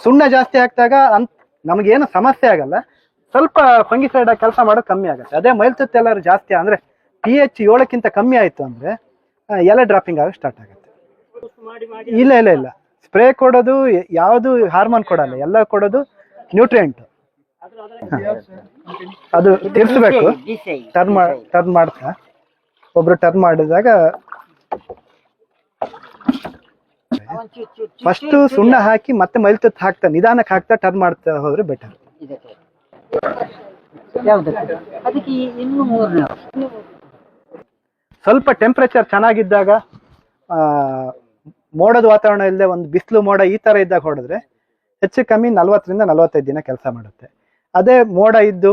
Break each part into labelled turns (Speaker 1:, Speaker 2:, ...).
Speaker 1: ಸುಣ್ಣ ಜಾಸ್ತಿ ಹಾಕಿದಾಗ ನಮಗೇನು ಸಮಸ್ಯೆ ಆಗಲ್ಲ, ಸ್ವಲ್ಪ ಫಂಗಿಸೈಡ್ ಕೆಲಸ ಮಾಡೋದು ಕಮ್ಮಿ ಆಗುತ್ತೆ. ಅದೇ ಮೈಲ್ತುತ್ತು ಎಲ್ಲರೂ ಜಾಸ್ತಿ ಅಂದ್ರೆ pH 7ಕ್ಕಿಂತ ಕಮ್ಮಿ ಆಯ್ತು ಅಂದ್ರೆ ಎಲೆ ಡ್ರಾಪಿಂಗ್ ಆಗೋಕೆ ಸ್ಟಾರ್ಟ್ ಆಗುತ್ತೆ. ಇಲ್ಲ ಇಲ್ಲ ಇಲ್ಲ, ಸ್ಪ್ರೇ ಕೊಡೋದು ಯಾವುದು ಹಾರ್ಮೋನ್ ಕೊಡಲ್ಲ, ಎಲ್ಲ ಕೊಡೋದು ನ್ಯೂಟ್ರಿಯೆಂಟ್. ಅದು ತಿರ್ಸ್ಬೇಕು, ಟರ್ನ್ ಮಾಡ್ತಾ ಒಬ್ರು ಟರ್ನ್ ಮಾಡಿದಾಗ ಫಸ್ಟ್ ಸುಣ್ಣ ಹಾಕಿ ಮತ್ತೆ ಮೈಲ್ತುತ್ತು ಹಾಕ್ತಾ ನಿಧಾನಕ್ಕೆ ಹಾಕ್ತಾ ಟರ್ನ್ ಮಾಡ್ತಾ ಹೋದ್ರೆ ಬೆಟರ್. ಸ್ವಲ್ಪ ಟೆಂಪರೇಚರ್ ಚೆನ್ನಾಗಿದ್ದಾಗ, ಮೋಡದ ವಾತಾವರಣ ಇಲ್ಲದೆ ಒಂದು ಬಿಸಿಲು ಮೋಡ ಈ ತರ ಇದ್ದಾಗ ಹೊಡೆದ್ರೆ ಹೆಚ್ಚು ಕಮ್ಮಿ 40 ರಿಂದ 45 ದಿನ ಕೆಲಸ ಮಾಡುತ್ತೆ. ಅದೇ ಮೋಡ ಇದ್ದು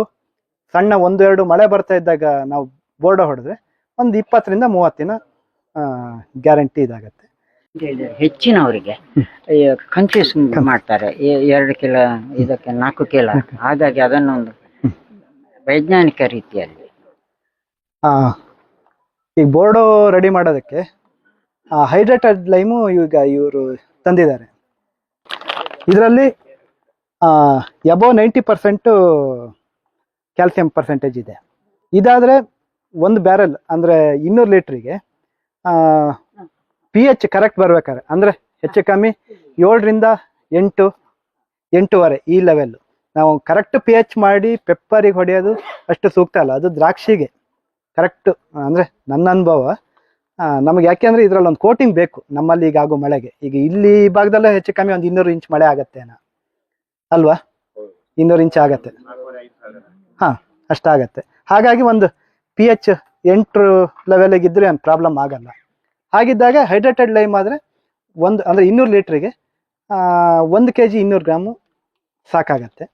Speaker 1: ಸಣ್ಣ 1-2 ಮಳೆ ಬರ್ತಾ ಇದ್ದಾಗ ನಾವು ಬೋರ್ಡ ಹೊಡೆದ್ರೆ ಒಂದು 20 ರಿಂದ 30 ದಿನ ಗ್ಯಾರಂಟಿ ಇದಾಗತ್ತೆ.
Speaker 2: ಹೆಚ್ಚಿನವರಿಗೆ ಕನ್ಫ್ಯೂಸ್ ಮಾಡ್ತಾರೆ, 2 ಕಿಲೋ ಇದಕ್ಕೆ 4 ಕಿಲೋ, ಹಾಗಾಗಿ ಅದನ್ನೊಂದು ವೈಜ್ಞಾನಿಕ ರೀತಿಯಲ್ಲಿ
Speaker 1: ಈ ಬೋರ್ಡು ರೆಡಿ ಮಾಡೋದಕ್ಕೆ ಹೈಡ್ರೇಟೆಡ್ ಲೈಮು ಈಗ ಇವರು ತಂದಿದ್ದಾರೆ. ಇದರಲ್ಲಿ ಅಬೌವ್ 90% ಕ್ಯಾಲ್ಸಿಯಂ ಪರ್ಸೆಂಟೇಜ್ ಇದೆ. ಇದಾದರೆ ಒಂದು ಬ್ಯಾರೆಲ್ ಅಂದರೆ 200 ಲೀಟ್ರಿಗೆ pH ಕರೆಕ್ಟ್ ಬರ್ಬೇಕಾದ್ರೆ ಅಂದರೆ ಹೆಚ್ಚು ಕಮ್ಮಿ 7 ರಿಂದ 8, 8.5 ಈ ಲೆವೆಲ್ಲು ನಾವು ಕರೆಕ್ಟ್ pH ಮಾಡಿ ಪೆಪ್ಪರಿಗೆ ಹೊಡೆಯೋದು ಅಷ್ಟು ಸೂಕ್ತ ಅಲ್ಲ. ಅದು ದ್ರಾಕ್ಷಿಗೆ ಕರೆಕ್ಟ್ ಅಂದರೆ ನನ್ನ ಅನುಭವ. ನಮಗೆ ಯಾಕೆಂದರೆ ಇದರಲ್ಲಿ ಒಂದು ಕೋಟಿಂಗ್ ಬೇಕು ನಮ್ಮಲ್ಲಿ ಈಗ ಆಗೋ ಮಳೆಗೆ. ಈಗ ಇಲ್ಲಿ ಈ ಭಾಗದಲ್ಲೇ ಹೆಚ್ಚು ಕಮ್ಮಿ ಒಂದು 200 ಇಂಚ್ ಮಳೆ ಆಗತ್ತೆ ಅಲ್ವಾ, 200 ಇಂಚ್ ಆಗತ್ತೆ. ಹಾಂ, ಅಷ್ಟಾಗತ್ತೆ. ಹಾಗಾಗಿ ಒಂದು pH 8 ಲೆವೆಲಿಗೆ ಇದ್ರೆ ಏನು ಪ್ರಾಬ್ಲಮ್ ಆಗಲ್ಲ. ಹಾಗಿದ್ದಾಗ ಹೈಡ್ರೇಟೆಡ್ ಲೈಮ್ ಆದರೆ ಅಂದರೆ 200 ಲೀಟ್ರಿಗೆ 1 kg 200 ಗ್ರಾಮು ಸಾಕಾಗತ್ತೆ.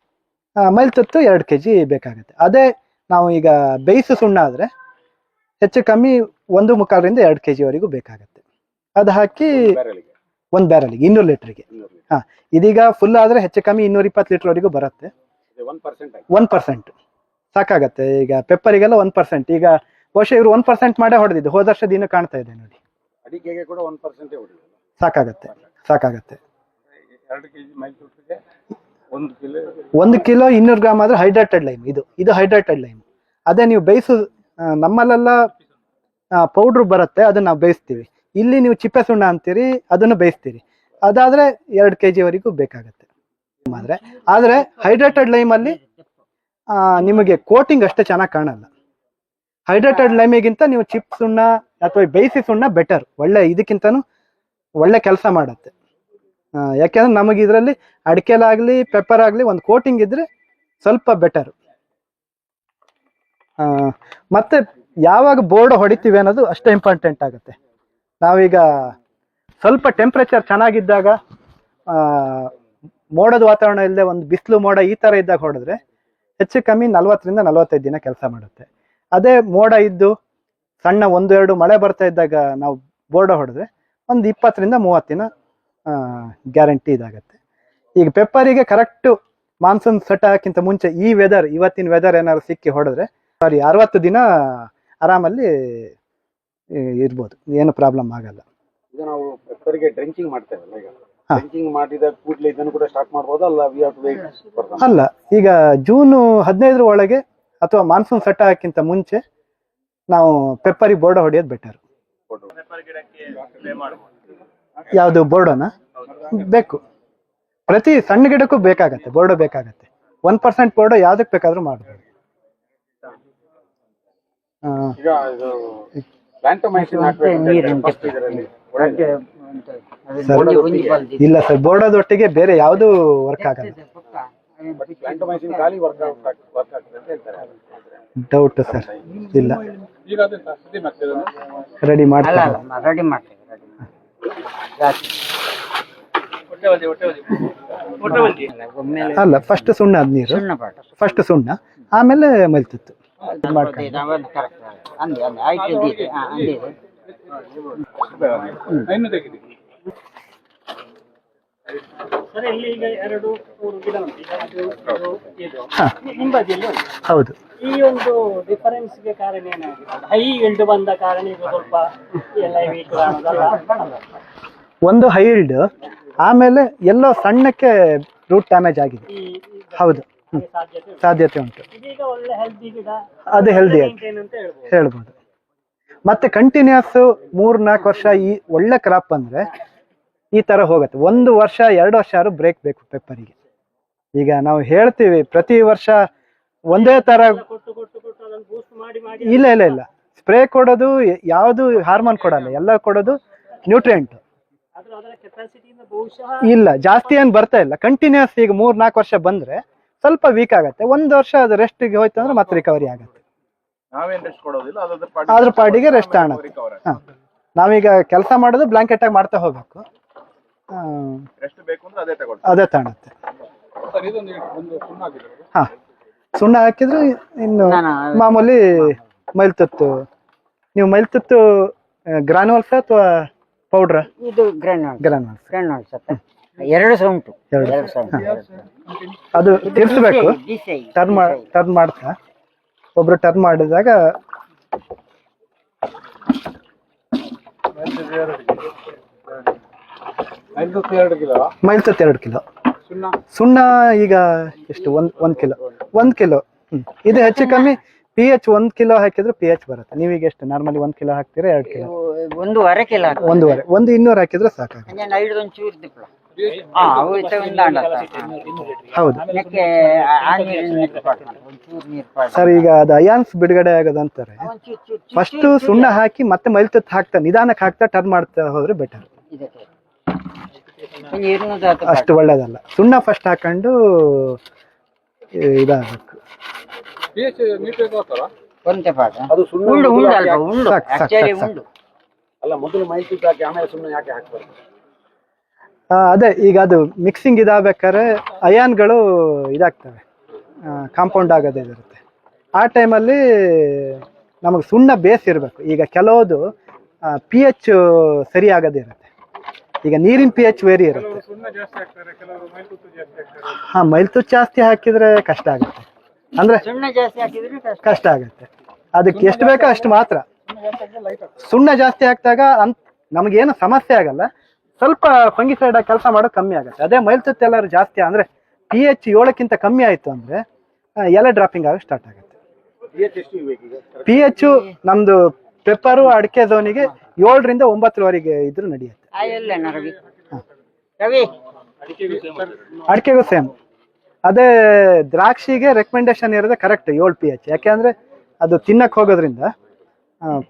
Speaker 1: ಮೈಲ್ತುತ್ತು 2 kg ಬೇಕಾಗತ್ತೆ. ಅದೇ ನಾವು ಈಗ ಬೇಯಿಸು ಸುಣ್ಣ ಆದರೆ ಹೆಚ್ಚು ಕಮ್ಮಿ 1.25 ರಿಂದ 2 kg ವರೆಗೂ ಬೇಕಾಗತ್ತೆ. ಅದು ಹಾಕಿ ಒಂದು ಬ್ಯಾರಲಿಗೆ 200 ಲೀಟ್ರಿಗೆ. ಹಾಂ, ಇದೀಗ ಫುಲ್ ಆದರೆ ಹೆಚ್ಚು ಕಮ್ಮಿ 220 ಲೀಟರ್ ವರೆಗೂ ಬರುತ್ತೆ. 1% ಸಾಕಾಗತ್ತೆ. ಈಗ ಪೆಪ್ಪರಿಗೆಲ್ಲ 1%. ಈಗ ಬಹುಶಃ ಇವರು 1% ಮಾಡೇ ಹೊಡೆದಿದ್ದು, ಹೋದ ವರ್ಷದ ದಿನ ಕಾಣ್ತಾ ಇದೆ ನೋಡಿ. ಸಾಕಾಗತ್ತೆ. 1 ಕಿಲೋ 200 ಗ್ರಾಮ್ ಆದ್ರೆ ಹೈಡ್ರೇಟೆಡ್ ಲೈಮ್. ಇದು ಹೈಡ್ರೇಟೆಡ್ ಲೈಮ್. ಅದೇ ನೀವು ಬೇಯಿಸು ನಮ್ಮಲ್ಲೆಲ್ಲ ಪೌಡ್ರ್ ಬರುತ್ತೆ, ಅದನ್ನ ನಾವು ಬೇಯಿಸ್ತೀವಿ. ಇಲ್ಲಿ ನೀವು ಚಿಪ್ಪೆ ಸುಣ್ಣ ಅಂತೀರಿ, ಅದನ್ನು ಬೇಯಿಸ್ತೀರಿ. ಅದಾದ್ರೆ 2 kg ವರೆಗೂ ಬೇಕಾಗತ್ತೆ. ಆದ್ರೆ ಹೈಡ್ರೇಟೆಡ್ ಲೈಮಲ್ಲಿ ನಿಮಗೆ ಕೋಟಿಂಗ್ ಅಷ್ಟೇ ಚೆನ್ನಾಗಿ ಕಾಣಲ್ಲ. ಹೈಡ್ರೇಟೆಡ್ ಲೈಮಿಗಿಂತ ನೀವು ಚಿಪ್ ಸುಣ್ಣ ಅಥವಾ ಬೇಯಿಸಿ ಸುಣ್ಣ ಬೆಟರ್, ಒಳ್ಳೆ ಇದಕ್ಕಿಂತನೂ ಒಳ್ಳೆ ಕೆಲಸ ಮಾಡುತ್ತೆ. ಯಾಕೆಂದ್ರೆ ನಮಗೆ ಇದರಲ್ಲಿ ಅಡಿಕೆಲಾಗಲಿ ಪೆಪ್ಪರ್ ಆಗಲಿ ಒಂದು ಕೋಟಿಂಗ್ ಇದ್ರೆ ಸ್ವಲ್ಪ ಬೆಟರ್. ಮತ್ತೆ ಯಾವಾಗ ಬೋರ್ಡ್ ಹೊಡಿತೀವಿ ಅನ್ನೋದು ಅಷ್ಟೇ ಇಂಪಾರ್ಟೆಂಟ್ ಆಗುತ್ತೆ. ನಾವೀಗ ಸ್ವಲ್ಪ ಟೆಂಪ್ರೇಚರ್ ಚೆನ್ನಾಗಿದ್ದಾಗ, ಮೋಡದ ವಾತಾವರಣ ಇಲ್ಲದೆ ಒಂದು ಬಿಸಿಲು ಮೋಡ ಈ ಥರ ಇದ್ದಾಗ ಹೊಡೆದ್ರೆ ಹೆಚ್ಚು ಕಮ್ಮಿ 40 ರಿಂದ 45 ದಿನ ಕೆಲಸ ಮಾಡುತ್ತೆ. ಅದೇ ಮೋಡ ಇದ್ದು ಸಣ್ಣ 1-2 ಮಳೆ ಬರ್ತಾ ಇದ್ದಾಗ ನಾವು ಬೋರ್ಡ ಹೊಡೆದ್ರೆ ಒಂದು 20 ರಿಂದ 30 ದಿನ ಗ್ಯಾರಂಟಿ ಇದಾಗತ್ತೆ. ಈಗ ಪೆಪ್ಪರಿಗೆ ಕರೆಕ್ಟು ಮಾನ್ಸೂನ್ ಸೆಟ್ ಹಾಕಿಂತ ಮುಂಚೆ ಇವತ್ತಿನ ವೆದರ್ ಏನಾದ್ರು ಸಿಕ್ಕಿ ಹೊಡೆದ್ರೆ 60 ದಿನ ಆರಾಮಲ್ಲಿ ಇರ್ಬೋದು, ಏನು ಪ್ರಾಬ್ಲಮ್ ಆಗಲ್ಲ.
Speaker 3: ಈಗ ನಾವು ಪೆಪ್ಪರಿಗೆ ಡ್ರೆಂಚಿಂಗ್ ಮಾಡ್ತೇವಲ್ಲ, ಈಗ ಡ್ರೆಂಚಿಂಗ್ ಮಾಡಿದ ಕೂಡಲೇ ಇದನ್ನು ಕೂಡ ಸ್ಟಾರ್ಟ್ ಮಾಡ್ಬೋದಾ, ಅಲ್ಲ ವಿ ಹ್ಯಾವ್ ಟು ವೇಟ್?
Speaker 1: ಅಲ್ಲ, ಈಗ ಜೂನ್ 15 ಒಳಗೆ ಅಥವಾ ಮಾನ್ಸೂನ್ ಸೆಟ್ ಹಾಕಿಂತ ಮುಂಚೆ ನಾವು ಪೆಪ್ಪರಿಗೆ ಬೋರ್ಡ ಹೊಡೆಯೋದು ಬೆಟರ್. ಯಾವುದು ಬೋರ್ಡನ ಬೇಕು, ಪ್ರತಿ ಸಣ್ಣ ಗಿಡಕ್ಕೂ ಬೇಕಾಗತ್ತೆ ಬೋರ್ಡು ಬೇಕಾಗತ್ತೆ. 1% ಬೋರ್ಡು ಯಾವ್ದಕ್ಕೆ ಬೇಕಾದ್ರೂ ಮಾಡ್ಬೋದು. ಇಲ್ಲ ಸರ್, ಬೋರ್ಡದೊಟ್ಟಿಗೆ ಬೇರೆ ಯಾವುದು ವರ್ಕ್ ಆಗಲ್ಲ. ಡೌಟ್ ಸರ್, ಇಲ್ಲ ರೆಡಿ ಮಾಡ್ತೀವಿ. ಅಲ್ಲ, ಫಸ್ಟ್ ಸುಣ್ಣ ಆದ ನೀರು, ಫಸ್ಟ್ ಸುಣ್ಣ, ಆಮೇಲೆ ಮೈಲ್ತುತ್ತು. ಹೌದು.
Speaker 4: ಈ ಒಂದು ಡಿಫರೆನ್ಸ್ ಗೆ ಕಾರಣ ಏನಾಗಿದೆ? ಹೈ ಇಲ್ಡ್ ಬಂದ ಕಾರಣ ಇದು ಸ್ವಲ್ಪ ಎಲ್ಲ ವೀಕ್ ಕಾಣೋದಲ್ಲ.
Speaker 1: ಒಂದು ಹೈ ಇಲ್ಡ್, ಆಮೇಲೆ ಎಲ್ಲೋ ಸಣ್ಣಕ್ಕೆ ರೂಟ್ ಡ್ಯಾಮೇಜ್ ಆಗಿದೆ. ಹೌದು, ಸಾಧ್ಯತೆ ಉಂಟು.
Speaker 4: ಇದೀಗ ಒಳ್ಳೆ ಹೆಲ್ದಿ ಗಿಡ,
Speaker 1: ಅದು ಹೆಲ್ದಿ ಆಗಿ
Speaker 4: maintain ಅಂತ ಹೇಳ್ಬೋದು.
Speaker 1: ಹೇಳ್ಬೋದು. ಮತ್ತೆ ಕಂಟಿನ್ಯೂಸ್ 3-4 ವರ್ಷ ಈ ಒಳ್ಳೆ ಕ್ರಾಪ್ ಬಂದ್ರೆ ಈ ತರ ಹೋಗುತ್ತೆ. 1 ವರ್ಷ 2 ವರ್ಷ ಆದ್ರೂ ಬ್ರೇಕ್ ಬೇಕು ಪೆಪ್ಪರಿಗೆ. ಈಗ ನಾವು ಹೇಳ್ತೀವಿ ಪ್ರತಿ ವರ್ಷ ಒಂದೇ ತರ,
Speaker 4: ಕೊಟ್ಟು ಅದನ್ನು ಬೂಸ್ಟ್ ಮಾಡಿ
Speaker 1: ಇಲ್ಲ ಸ್ಪ್ರೇ ಕೊಡೋದು ಯಾವುದು ಹಾರ್ಮೋನ್ ಕೊಡಲ್ಲ, ಎಲ್ಲ ಕೊಡೋದು ನ್ಯೂಟ್ರಿಯೆಂಟ್.
Speaker 4: ಆದ್ರೆ ಅದರ ಕೆಪಾಸಿಟಿಯಿಂದ ಬಹುಶಃ
Speaker 1: ಇಲ್ಲ ಜಾಸ್ತಿ ಏನ್ ಬರ್ತಾ ಇಲ್ಲ. ಕಂಟಿನ್ಯೂಸ್ ಈಗ 3-4 ವರ್ಷ ಬಂದ್ರೆ ಸ್ವಲ್ಪ ವೀಕ್ ಆಗತ್ತೆ. 1 ವರ್ಷ ಅದು ರೆಸ್ಟ್ಗೆ ಹೋಯ್ತು ಅಂದ್ರೆ ಮತ್ತೆ ರಿಕವರಿ ಆಗತ್ತೆ.
Speaker 3: ನಾವೇನ್ ರೆಸ್ಟ್ ಕೊಡೋದಿಲ್ಲ,
Speaker 1: ಅದ್ರ ಪಾಡಿಗೆ ರೆಸ್ಟ್ ಆಣತ್ತೆ. ನಾವೀಗ ಕೆಲಸ ಮಾಡೋದು ಬ್ಲಾಂಕೆಟ್ ಆಗಿ ಮಾಡ್ತಾ ಹೋಗ್ಬೇಕು.
Speaker 3: ರೆಸ್ಟ್ ಬೇಕು ಅಂದ್ರೆ ಅದೇ ತಗೊಳ್ಳಿ.
Speaker 1: ಅದೇ ತಾಣತ್ತೆ. ಹಾ, ಸುಣ್ಣ ಹಾಕಿದ್ರೆ ಇನ್ನು ಮಾಮೂಲಿ ಮೈಲ್ತುತ್ತು. ನೀವು ಮೈಲ್ತುತ್ತು ಗ್ರಾನ್ಯುವಲ್ಸ್ ಅಥವಾ ಪೌಡ್ರ?
Speaker 2: ಇದು ಗ್ರಾನ್ಯುವಲ್ಸ್ ಎರಡು ಸಹ ಉಂಟು.
Speaker 1: ಅದು ತಿರ್ಸ್ಬೇಕು. ಟರ್ನ್ ಮಾಡ್ತಾ ಒಬ್ರು ಟರ್ನ್ ಮಾಡಿದಾಗ ಮೈಲ್ತುತ್ತು 2 ಕಿಲೋ. ಸುಣ್ಣ ಈಗ ಎಷ್ಟು? 1 ಕಿಲೋ. 1 ಕಿಲೋ. ಇದು ಹೆಚ್ಚು ಕಮ್ಮಿ pH 1 ಕಿಲೋ ಹಾಕಿದ್ರೆ pH ಬರುತ್ತೆ. ನೀವೀಗ ಎಷ್ಟು ನಾರ್ಮಲಿ 1 ಕಿಲೋ ಹಾಕ್ತೀರಾ? 2 ಕಿಲೋ?
Speaker 2: 1.5 ಕಿಲೋ.
Speaker 1: 1.5. 200 ಹಾಕಿದ್ರೆ ಸಾಕಾಗುತ್ತೆ. ಹೌದು ಸರ್. ಈಗ ಅದು ಅಯಾನ್ಸ್ ಬಿಡುಗಡೆ ಆಗೋದಂತಾರೆ ಫಸ್ಟ್ ಸುಣ್ಣ ಹಾಕಿ ಮತ್ತೆ ಮೈಲ್ತುತ್ತು ಹಾಕ್ತಾ ನಿಧಾನಕ್ಕೆ ಹಾಕ್ತಾ ಟರ್ನ್ ಮಾಡ್ತಾ ಹೋದ್ರೆ ಬೆಟರ್. ಅಷ್ಟು ಒಳ್ಳೇದಲ್ಲ. ಸುಣ್ಣ ಫಸ್ಟ್ ಹಾಕೊಂಡು ಇದಾಗಬೇಕು.
Speaker 3: ಅಲ್ಲ, ಮೊದಲು ಮೈಲ್ತುತ್ತು ಹಾಕಿ ಆಮೇಲೆ ಸುಮ್ಮನೆ ಯಾಕೆ ಹಾಕ್ಬಾರ್ದು?
Speaker 1: ಅದೇ ಈಗ ಅದು ಮಿಕ್ಸಿಂಗ್ ಇದಾಗಬೇಕಾದ್ರೆ ಅಯಾನ್ಗಳು ಇದಾಗ್ತವೆ, ಕಾಂಪೌಂಡ್ ಆಗೋದೇ ಇರುತ್ತೆ. ಆ ಟೈಮಲ್ಲಿ ನಮಗೆ ಸುಣ್ಣ ಬೇಸ್ ಇರಬೇಕು. ಈಗ ಕೆಲವುದು pH ಸರಿ ಆಗೋದೇ ಇರುತ್ತೆ. ಈಗ ನೀರಿನ pH ವೇರಿ ಇರುತ್ತೆ. ಹಾ, ಮೈಲ್ತುತ್ತು ಜಾಸ್ತಿ ಹಾಕಿದ್ರೆ ಕಷ್ಟ ಆಗುತ್ತೆ. ಅಂದ್ರೆ ಕಷ್ಟ ಆಗುತ್ತೆ. ಅದಕ್ಕೆ ಎಷ್ಟು ಬೇಕೋ ಅಷ್ಟು ಮಾತ್ರ. ಸುಣ್ಣ ಜಾಸ್ತಿ ಹಾಕಿದಾಗ ನಮಗೇನು ಸಮಸ್ಯೆ ಆಗಲ್ಲ. ಸ್ವಲ್ಪ ಫಂಗಿಸೈಡ್ ಆಗಿ ಕೆಲಸ ಮಾಡೋದು ಕಮ್ಮಿ ಆಗುತ್ತೆ. ಅದೇ ಮೈಲ್ತುತ್ತು ಎಲ್ಲರೂ ಜಾಸ್ತಿ ಅಂದ್ರೆ pH 7ಕ್ಕಿಂತ ಕಮ್ಮಿ ಆಯ್ತು ಅಂದ್ರೆ ಎಲೆ ಡ್ರಾಪಿಂಗ್ ಆಗ ಸ್ಟಾರ್ಟ್ ಆಗುತ್ತೆ. pH ನಮ್ದು ಪೆಪ್ಪರು ಅಡಿಕೆ ಝೋನಿಗೆ 7ರಿಂದ 9ವರೆಗೆ ಇದ್ರೂ ನಡೆಯುತ್ತೆ. ಅಡಿಕೆಗೂ ಸೇಮ್. ಅದೇ ದ್ರಾಕ್ಷಿಗೆ ರೆಕಮೆಂಡೇಶನ್ ಇರೋದೇ ಕರೆಕ್ಟ್ 7 pH. ಯಾಕೆಂದ್ರೆ ಅದು ತಿನ್ನಕ್ ಹೋಗೋದ್ರಿಂದ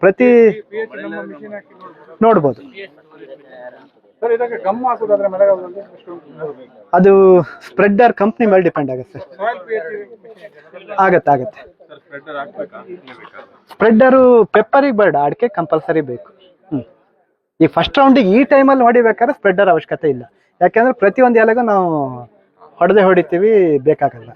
Speaker 1: ಪ್ರತಿ ನೋಡ್ಬೋದು. ಅದು ಸ್ಪ್ರೆಡ್ಡರ್ ಕಂಪ್ನಿ ಮೇಲೆ ಡಿಪೆಂಡ್ ಆಗುತ್ತೆ ಸರ್. ಆಗತ್ತೆ. ಸ್ಪ್ರೆಡ್ಡರು ಪೆಪ್ಪರಿಗೆ ಬೇಡ, ಅಡಿಕೆ ಕಂಪಲ್ಸರಿ ಬೇಕು. ಈ ಫಸ್ಟ್ ರೌಂಡಿಗೆ ಈ ಟೈಮಲ್ಲಿ ಹೊಡಿಬೇಕಾದ್ರೆ ಸ್ಪ್ರೆಡ್ಡರ್ ಅವಶ್ಯಕತೆ ಇಲ್ಲ. ಯಾಕೆಂದ್ರೆ ಪ್ರತಿಯೊಂದು ಎಲೆಗೂ ನಾವು ಹೊಡಿತೀವಿ, ಬೇಕಾಗಲ್ಲ.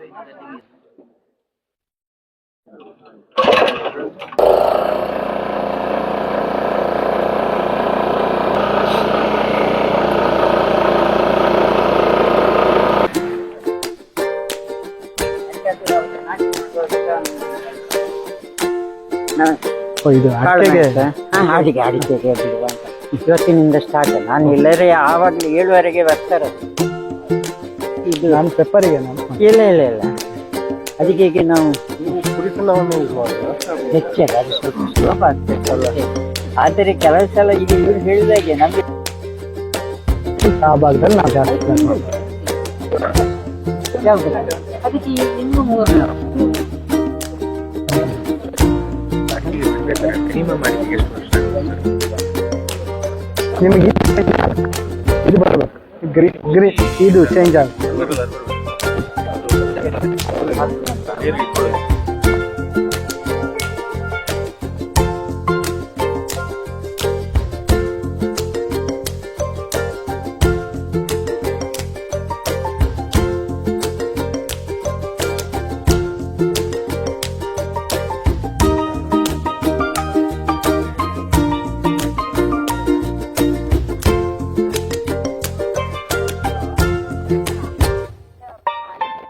Speaker 1: ಇದು
Speaker 2: ಅಡಿಕೆಗೆ ಇವತ್ತಿನಿಂದ ಸ್ಟಾರ್ಟ್. ನಾನು ಎಲ್ಲರೇ ಆವಾಗಲೇ 7ವರೆಗೆ ಬರ್ತಾರೆ. ಇದು
Speaker 1: ನಾನು ಪೆಪ್ಪರಿಗೆ
Speaker 2: ಇಲ್ಲ ಅದಕ್ಕೆ ನಾವು ಹೆಚ್ಚಲ್ಲ, ಅದು ಸ್ವಲ್ಪ ಸುಲಭ ಆಗ್ತದೆ. ಆದರೆ ಕೆಲವು ಸಲ ಈಗ ಇವ್ರು ಹೇಳಿದಾಗೆ ನಮಗೆ
Speaker 1: ಆ ಭಾಗದಲ್ಲಿ ನಾವು ಜಾಸ್ತಿ
Speaker 2: ಯಾವುದು ಅದಕ್ಕೆ ಇನ್ನೂ 3
Speaker 1: ನಿಮಗೆ ಇದು ಬರಬೇಕು. ಗ್ರೀನ್ ಇದು ಚೇಂಜ್ ಆಗುತ್ತೆ.